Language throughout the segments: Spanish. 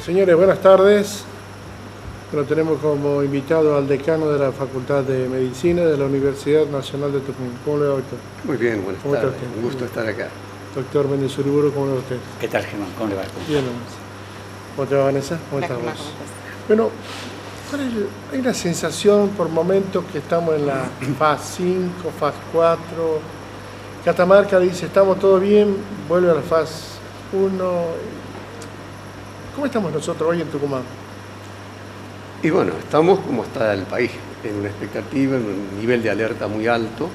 Señores, buenas tardes. Lo tenemos como invitado al decano de la Facultad de Medicina de la Universidad Nacional de Tucumán. ¿Cómo le va, doctor? Muy bien, buenas tardes. Un gusto estar acá. Doctor Méndez Uriburu, ¿cómo le va usted? ¿Qué tal, Germán? ¿Cómo le va? Bien, ¿cómo te va, Vanessa? ¿Cómo estás vos? Bueno, hay una sensación por momentos que estamos en la fase 5, fase 4. Catamarca dice, estamos todo bien, vuelve a la fase 1. ¿Cómo estamos nosotros hoy en Tucumán? Y bueno, estamos como está el país, en una expectativa, en un nivel de alerta muy alto.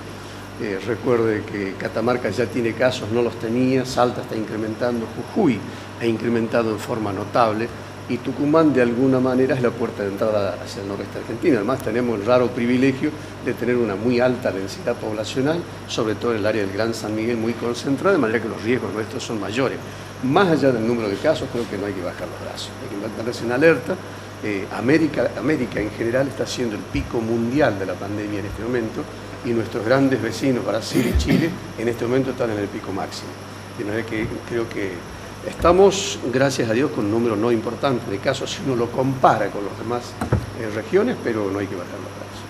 Recuerde que Catamarca ya tiene casos, no los tenía, Salta está incrementando, Jujuy ha incrementado en forma notable y Tucumán de alguna manera es la puerta de entrada hacia el noreste argentino. Además tenemos el raro privilegio de tener una muy alta densidad poblacional, sobre todo en el área del Gran San Miguel muy concentrada, de manera que los riesgos nuestros son mayores. Más allá del número de casos, creo que no hay que bajar los brazos, hay que mantenerse en alerta. América en general está siendo el pico mundial de la pandemia en este momento y nuestros grandes vecinos, Brasil y Chile, en este momento están en el pico máximo. De manera que creo que estamos, gracias a Dios, con un número no importante de casos si uno lo compara con las demás regiones, pero no hay que bajar los brazos.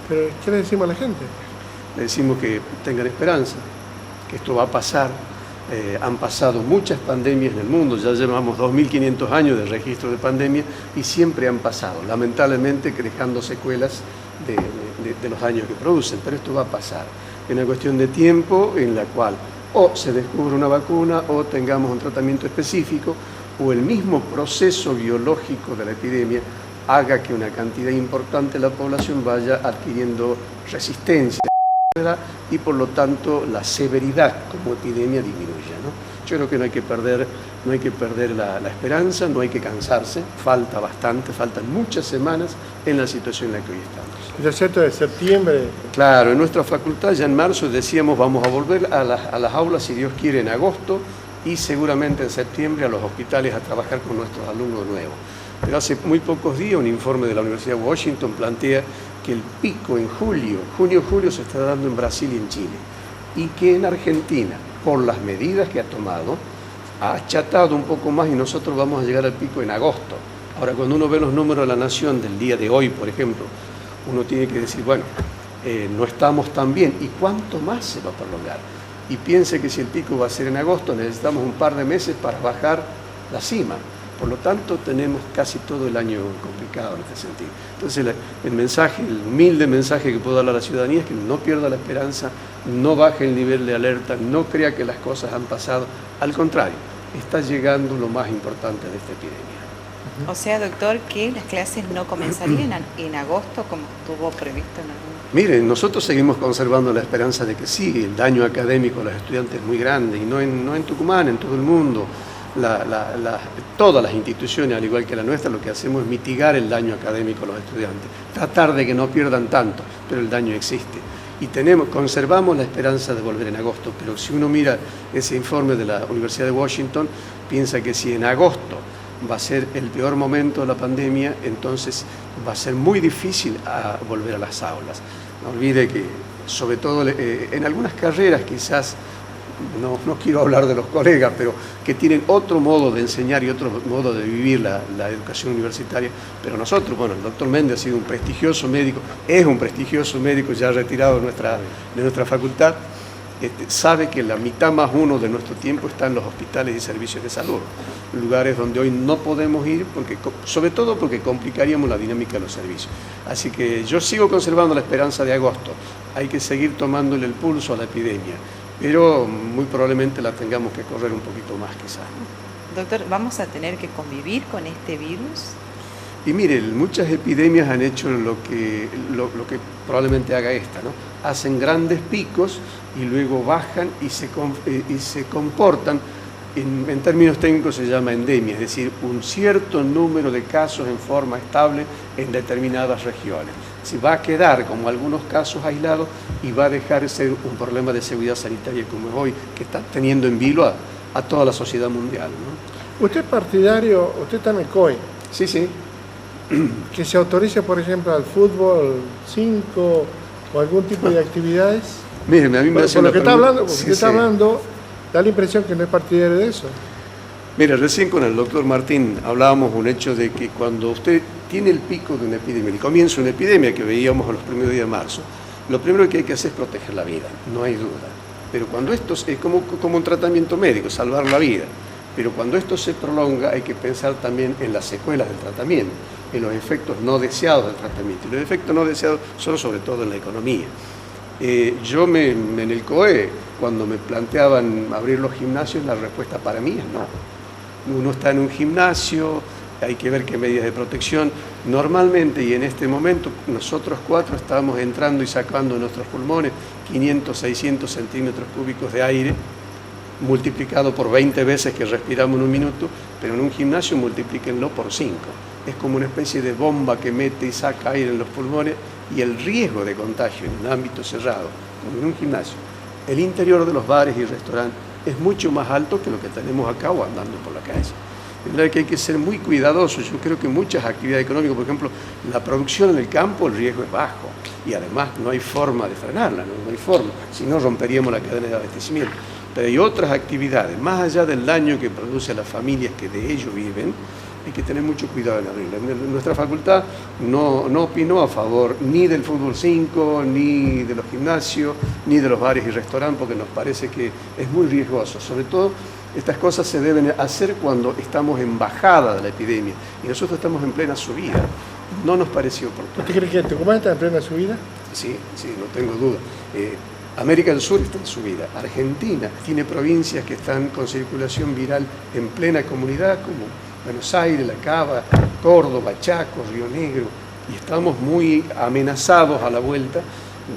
¿Pero qué le decimos a la gente? Le decimos que tengan esperanza, que esto va a pasar. Han pasado muchas pandemias en el mundo, ya llevamos 2.500 años de registro de pandemia y siempre han pasado, lamentablemente dejando secuelas de los daños que producen, pero esto va a pasar. Es una cuestión de tiempo en la cual o se descubre una vacuna o tengamos un tratamiento específico o el mismo proceso biológico de la epidemia haga que una cantidad importante de la población vaya adquiriendo resistencia y por lo tanto la severidad como epidemia disminuya, ¿no? Yo creo que no hay que perder la esperanza, no hay que cansarse, falta bastante, faltan muchas semanas en la situación en la que hoy estamos. ¿Es cierto de septiembre? Claro, en nuestra facultad ya en marzo decíamos vamos a volver a las aulas si Dios quiere en agosto y seguramente en septiembre a los hospitales a trabajar con nuestros alumnos nuevos. Pero hace muy pocos días un informe de la Universidad de Washington plantea que el pico en junio-julio se está dando en Brasil y en Chile y que en Argentina, por las medidas que ha tomado, ha achatado un poco más y nosotros vamos a llegar al pico en agosto. Ahora, cuando uno ve los números de la Nación del día de hoy, por ejemplo, uno tiene que decir, bueno, no estamos tan bien, ¿y cuánto más se va a prolongar? Y piense que si el pico va a ser en agosto, necesitamos un par de meses para bajar la cima. Por lo tanto, tenemos casi todo el año complicado en este sentido. Entonces, el humilde mensaje que puedo dar a la ciudadanía es que no pierda la esperanza, no baje el nivel de alerta, no crea que las cosas han pasado. Al contrario, está llegando lo más importante de esta epidemia. O sea, doctor, que las clases no comenzarían en agosto como estuvo previsto en algún... Miren, nosotros seguimos conservando la esperanza de que sí, el daño académico a los estudiantes es muy grande, y no en Tucumán, en todo el mundo. Todas las instituciones, al igual que la nuestra, lo que hacemos es mitigar el daño académico a los estudiantes, tratar de que no pierdan tanto, pero el daño existe. Y conservamos la esperanza de volver en agosto, pero si uno mira ese informe de la Universidad de Washington, piensa que si en agosto va a ser el peor momento de la pandemia, entonces va a ser muy difícil volver a las aulas. No olvide que, sobre todo en algunas carreras quizás, no quiero hablar de los colegas, pero que tienen otro modo de enseñar y otro modo de vivir la educación universitaria. Pero nosotros, bueno, el doctor Méndez ha sido un prestigioso médico, es un prestigioso médico ya retirado de nuestra facultad, sabe que la mitad más uno de nuestro tiempo está en los hospitales y servicios de salud, lugares donde hoy no podemos ir, sobre todo porque complicaríamos la dinámica de los servicios. Así que yo sigo conservando la esperanza de agosto, hay que seguir tomándole el pulso a la epidemia, pero muy probablemente la tengamos que correr un poquito más quizás, ¿no? Doctor, ¿vamos a tener que convivir con este virus? Y mire, muchas epidemias han hecho lo que probablemente haga esta, ¿no? Hacen grandes picos y luego bajan y se comportan, en términos técnicos se llama endemia, es decir, un cierto número de casos en forma estable en determinadas regiones. Se va a quedar como algunos casos aislados y va a dejar de ser un problema de seguridad sanitaria como es hoy, que está teniendo en vilo a toda la sociedad mundial, ¿no? ¿Usted es partidario, usted está en el COE? Sí, sí. ¿Que se autorice, por ejemplo, al fútbol 5 o algún tipo de actividades? Mire, a mí me hace una pregunta. Por lo que está hablando, da la impresión que no es partidario de eso. Mira, recién con el doctor Martín hablábamos un hecho de que cuando usted tiene el pico de una epidemia, el comienzo de una epidemia que veíamos a los primeros días de marzo, lo primero que hay que hacer es proteger la vida, no hay duda. Pero cuando esto es como un tratamiento médico, salvar la vida. Pero cuando esto se prolonga hay que pensar también en las secuelas del tratamiento, en los efectos no deseados del tratamiento. Y los efectos no deseados son sobre todo en la economía. En el COE, cuando me planteaban abrir los gimnasios, la respuesta para mí es no. Uno está en un gimnasio, hay que ver qué medidas de protección. Normalmente y en este momento nosotros 4 estábamos entrando y sacando de nuestros pulmones 500, 600 centímetros cúbicos de aire, multiplicado por 20 veces que respiramos en un minuto, pero en un gimnasio multiplíquenlo por 5. Es como una especie de bomba que mete y saca aire en los pulmones, y el riesgo de contagio en un ámbito cerrado, como en un gimnasio, el interior de los bares y restaurantes, es mucho más alto que lo que tenemos acá o andando por la calle. Es verdad que hay que ser muy cuidadosos. Yo creo que muchas actividades económicas, por ejemplo, la producción en el campo, el riesgo es bajo y además no hay forma de frenarla, no hay forma, si no romperíamos la cadena de abastecimiento. Pero hay otras actividades, más allá del daño que produce a las familias que de ello viven, hay que tener mucho cuidado en abrirla. Nuestra facultad no opinó a favor ni del fútbol 5, ni de los gimnasios, ni de los bares y restaurantes, porque nos parece que es muy riesgoso. Sobre todo, estas cosas se deben hacer cuando estamos en bajada de la epidemia, y nosotros estamos en plena subida. No nos pareció oportuno. ¿Usted cree que Tucumán está en plena subida? Sí, no tengo duda. América del Sur está en subida. Argentina tiene provincias que están con circulación viral en plena comunidad, como Buenos Aires, La Cava, Córdoba, Chaco, Río Negro, y estamos muy amenazados a la vuelta.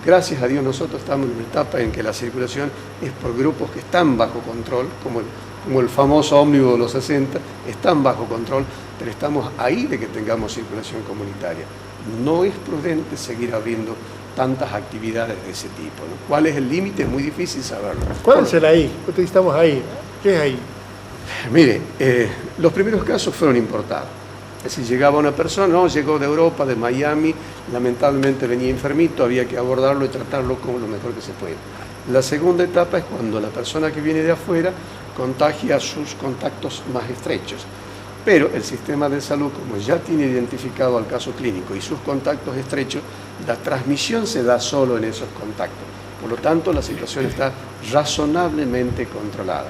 Gracias a Dios nosotros estamos en una etapa en que la circulación es por grupos que están bajo control, como el famoso ómnibus de los 60, están bajo control, pero estamos ahí de que tengamos circulación comunitaria. No es prudente seguir abriendo tantas actividades de ese tipo, ¿no? ¿Cuál es el límite? Es muy difícil saberlo. ¿Cuál es el ahí? Nosotros estamos ahí. ¿Qué es ahí? Mire, los primeros casos fueron importados. Es decir, llegaba una persona, no, llegó de Europa, de Miami, lamentablemente venía enfermito, había que abordarlo y tratarlo como lo mejor que se puede. La segunda etapa es cuando la persona que viene de afuera contagia a sus contactos más estrechos. Pero el sistema de salud, como ya tiene identificado al caso clínico y sus contactos estrechos, la transmisión se da solo en esos contactos. Por lo tanto, la situación está razonablemente controlada.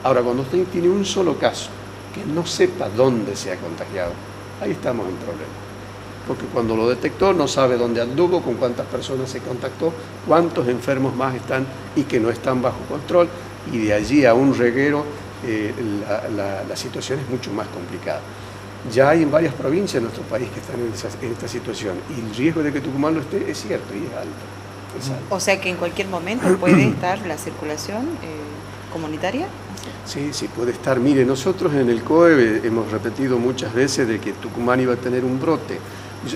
Ahora, cuando usted tiene un solo caso, que no sepa dónde se ha contagiado, ahí estamos en problema. Porque cuando lo detectó no sabe dónde anduvo, con cuántas personas se contactó, cuántos enfermos más están y que no están bajo control, y de allí a un reguero la situación es mucho más complicada. Ya hay en varias provincias de nuestro país que están en esta situación, y el riesgo de que Tucumán lo esté es cierto y es alto. O sea que en cualquier momento puede estar la circulación comunitaria. Sí, puede estar. Mire, nosotros en el COE hemos repetido muchas veces de que Tucumán iba a tener un brote.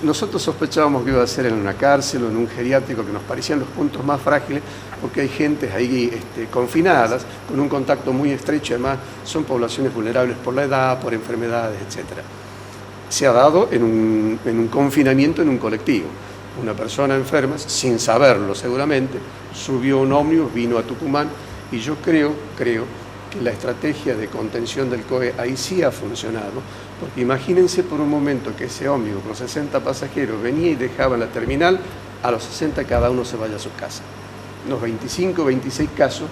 Nosotros sospechábamos que iba a ser en una cárcel o en un geriátrico, que nos parecían los puntos más frágiles, porque hay gentes ahí confinadas, con un contacto muy estrecho, además son poblaciones vulnerables por la edad, por enfermedades, etc. Se ha dado en un confinamiento en un colectivo. Una persona enferma, sin saberlo seguramente, subió un ómnibus, vino a Tucumán, y yo creo que la estrategia de contención del COE ahí sí ha funcionado, porque imagínense por un momento que ese ómnibus con 60 pasajeros venía y dejaba en la terminal, a los 60 cada uno se vaya a su casa. Los 25, 26 casos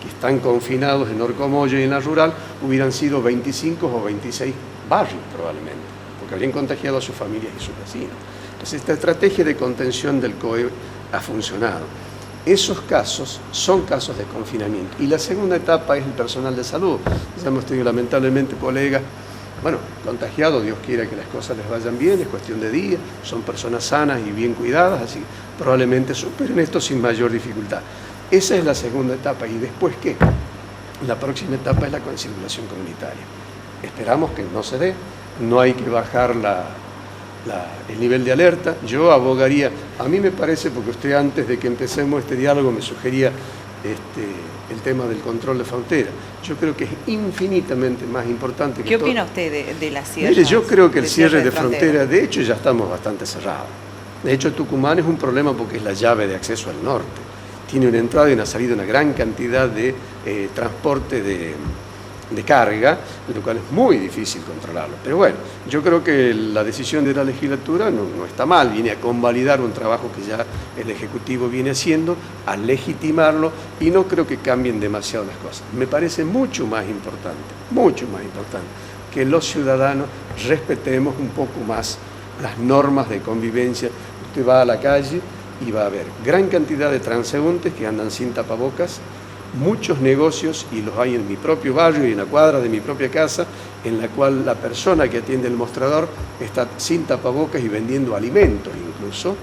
que están confinados en Orcomoyo y en la rural hubieran sido 25 o 26 barrios probablemente, porque habrían contagiado a sus familias y sus vecinos. Entonces esta estrategia de contención del COE ha funcionado. Esos casos son casos de confinamiento. Y la segunda etapa es el personal de salud. Ya hemos tenido lamentablemente colegas, contagiados, Dios quiera que las cosas les vayan bien, es cuestión de días, son personas sanas y bien cuidadas, así probablemente superen esto sin mayor dificultad. Esa es la segunda etapa. ¿Y después qué? La próxima etapa es la circulación comunitaria. Esperamos que no se dé, no hay que bajar el nivel de alerta. Yo abogaría, a mí me parece, porque usted antes de que empecemos este diálogo me sugería el tema del control de frontera. Yo creo que es infinitamente más importante que ¿Qué opina usted de la cierre? Mire, yo creo que el cierre de frontera, de hecho ya estamos bastante cerrados. De hecho Tucumán es un problema porque es la llave de acceso al norte. Tiene una entrada y una salida, una gran cantidad de transporte de carga, lo cual es muy difícil controlarlo. Pero bueno, yo creo que la decisión de la legislatura no está mal, viene a convalidar un trabajo que ya el Ejecutivo viene haciendo, a legitimarlo, y no creo que cambien demasiado las cosas. Me parece mucho más importante, que los ciudadanos respetemos un poco más las normas de convivencia. Usted va a la calle y va a ver gran cantidad de transeúntes que andan sin tapabocas, muchos negocios, y los hay en mi propio barrio y en la cuadra de mi propia casa, en la cual la persona que atiende el mostrador está sin tapabocas y vendiendo alimentos incluso.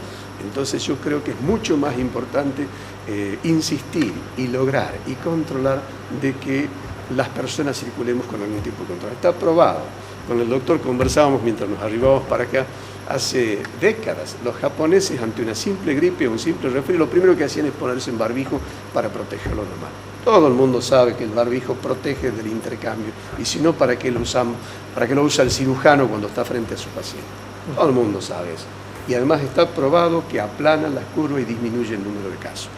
Entonces yo creo que es mucho más importante insistir y lograr y controlar de que las personas circulemos con algún tipo de control. Está probado. Con el doctor conversábamos mientras nos arribábamos para acá. Hace décadas, los japoneses ante una simple gripe o un simple resfrío, lo primero que hacían es ponerse en barbijo para protegerlo normal. Todo el mundo sabe que el barbijo protege del intercambio, y si no, ¿para qué lo usamos? ¿Para qué lo usa el cirujano cuando está frente a su paciente? Todo el mundo sabe eso. Y además está probado que aplana las curvas y disminuye el número de casos.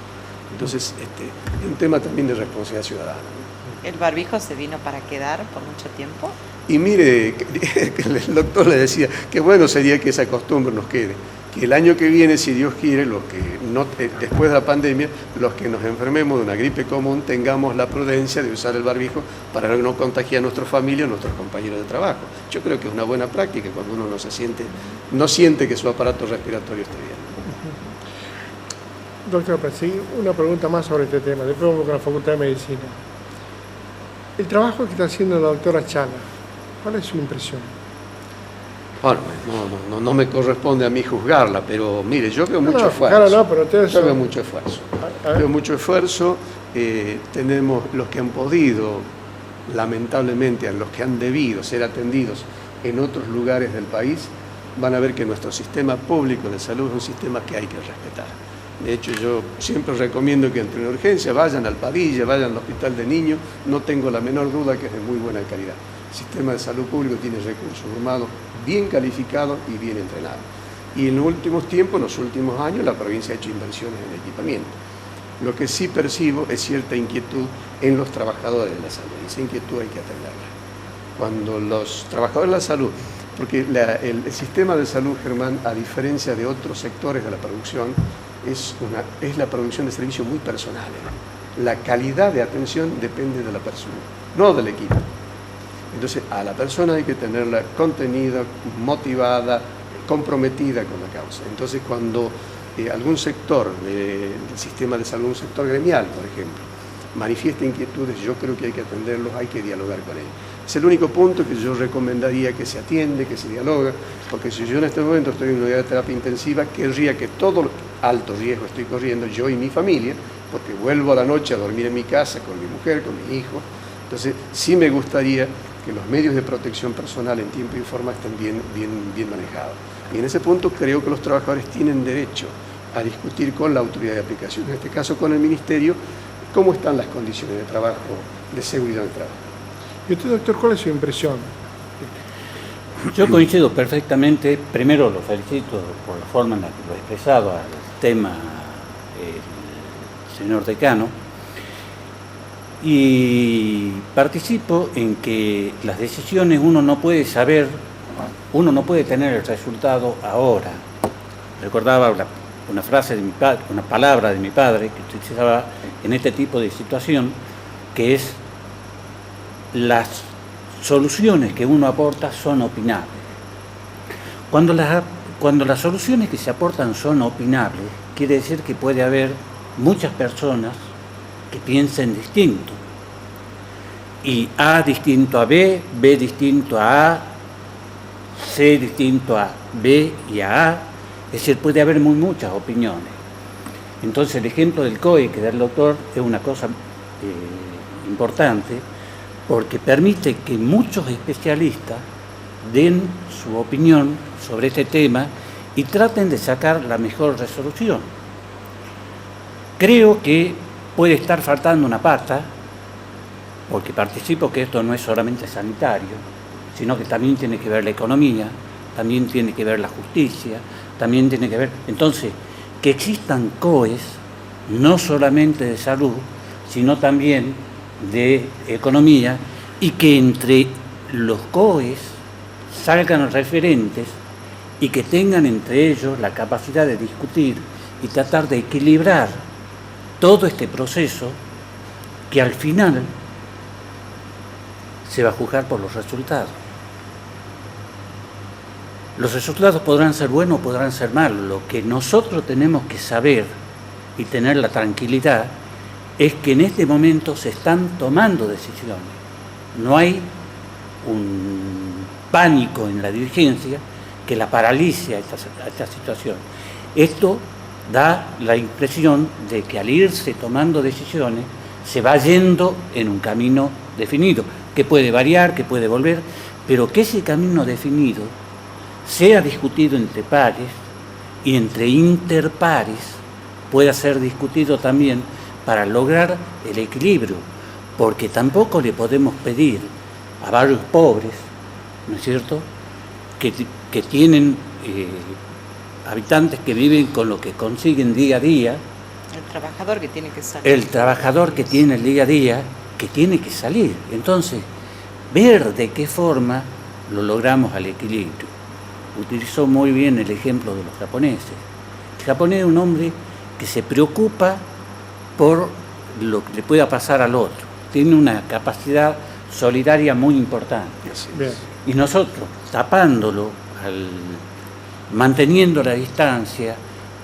Entonces, es un tema también de responsabilidad ciudadana, ¿no? ¿El barbijo se vino para quedar por mucho tiempo? Y mire, el doctor le decía que bueno sería que esa costumbre nos quede, que el año que viene, si Dios quiere, después de la pandemia, los que nos enfermemos de una gripe común tengamos la prudencia de usar el barbijo para no contagiar a nuestra familia o a nuestros compañeros de trabajo. Yo creo que es una buena práctica cuando uno no siente que su aparato respiratorio esté bien. Doctor Pazzi, una pregunta más sobre este tema. Después vamos con la Facultad de Medicina. El trabajo que está haciendo la doctora Chala, ¿cuál es su impresión? Bueno, no me corresponde a mí juzgarla, pero mire, yo veo mucho esfuerzo. Yo veo mucho esfuerzo. Veo mucho esfuerzo. Tenemos los que han podido, lamentablemente, a los que han debido ser atendidos en otros lugares del país, van a ver que nuestro sistema público de salud es un sistema que hay que respetar. De hecho, yo siempre recomiendo que entre una urgencia vayan al Padilla, vayan al hospital de niños, no tengo la menor duda que es de muy buena calidad. El sistema de salud público tiene recursos humanos bien calificados y bien entrenados. Y en los últimos tiempos, en los últimos años, la provincia ha hecho inversiones en equipamiento. Lo que sí percibo es cierta inquietud en los trabajadores de la salud, y esa inquietud hay que atenderla. Cuando los trabajadores de la salud, porque el sistema de salud, Germán, a diferencia de otros sectores de la producción, es la producción de servicios muy personales. La calidad de atención depende de la persona, no del equipo. Entonces, a la persona hay que tenerla contenida, motivada, comprometida con la causa. Entonces, cuando algún sector del sistema de salud, un sector gremial, por ejemplo, manifiesta inquietudes, yo creo que hay que atenderlos, hay que dialogar con ellos. Es el único punto que yo recomendaría que se atiende, que se dialoga, porque si yo en este momento estoy en una unidad de terapia intensiva, querría que todo alto riesgo estoy corriendo yo y mi familia, porque vuelvo a la noche a dormir en mi casa con mi mujer, con mi hijo. Entonces, sí me gustaría que los medios de protección personal en tiempo y forma estén bien manejados. Y en ese punto creo que los trabajadores tienen derecho a discutir con la autoridad de aplicación, en este caso con el Ministerio, cómo están las condiciones de trabajo, de seguridad del trabajo. ¿Y usted, doctor, cuál es su impresión? Yo coincido perfectamente. Primero lo felicito por la forma en la que lo ha expresado al tema el señor decano, y participo en que las decisiones uno no puede tener el resultado ahora. Recordaba una frase de mi padre, una palabra de mi padre que utilizaba en este tipo de situación, que es: las soluciones que uno aporta son opinables. Cuando las soluciones que se aportan son opinables, quiere decir que puede haber muchas personas que piensen distinto. Y A distinto a B, B distinto a A, C distinto a B y a A. Es decir, puede haber muchas opiniones. Entonces el ejemplo del COE que da el doctor es una cosa importante, porque permite que muchos especialistas den su opinión sobre este tema y traten de sacar la mejor resolución. Creo que puede estar faltando una pata, porque participo que esto no es solamente sanitario, sino que también tiene que ver la economía, también tiene que ver la justicia, también tiene que ver... Entonces, que existan COEs, no solamente de salud, sino también de economía, y que entre los COEs salgan referentes y que tengan entre ellos la capacidad de discutir y tratar de equilibrar todo este proceso que al final se va a juzgar por los resultados. Los resultados podrán ser buenos o podrán ser malos. Lo que nosotros tenemos que saber y tener la tranquilidad es que en este momento se están tomando decisiones. No hay un pánico en la dirigencia que la paralice a esta situación. Esto da la impresión de que al irse tomando decisiones se va yendo en un camino definido, que puede variar, que puede volver, pero que ese camino definido sea discutido entre pares y entre interpares pueda ser discutido también para lograr el equilibrio, porque tampoco le podemos pedir a barrios pobres, ¿no es cierto?, que tienen habitantes que viven con lo que consiguen día a día. El trabajador que tiene que salir. El trabajador que tiene el día a día, que tiene que salir. Entonces, ver de qué forma lo logramos al equilibrio. Utilizó muy bien el ejemplo de los japoneses. El japonés es un hombre que se preocupa por lo que le pueda pasar al otro. Tiene una capacidad solidaria muy importante. Bien. Y nosotros, tapándolo, manteniendo la distancia,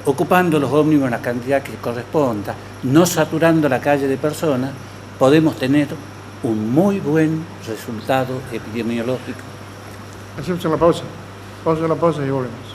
ocupando los ómnibus en la cantidad que corresponda, no saturando la calle de personas, podemos tener un muy buen resultado epidemiológico. Hacemos una pausa. Vamos a una pausa y volvemos.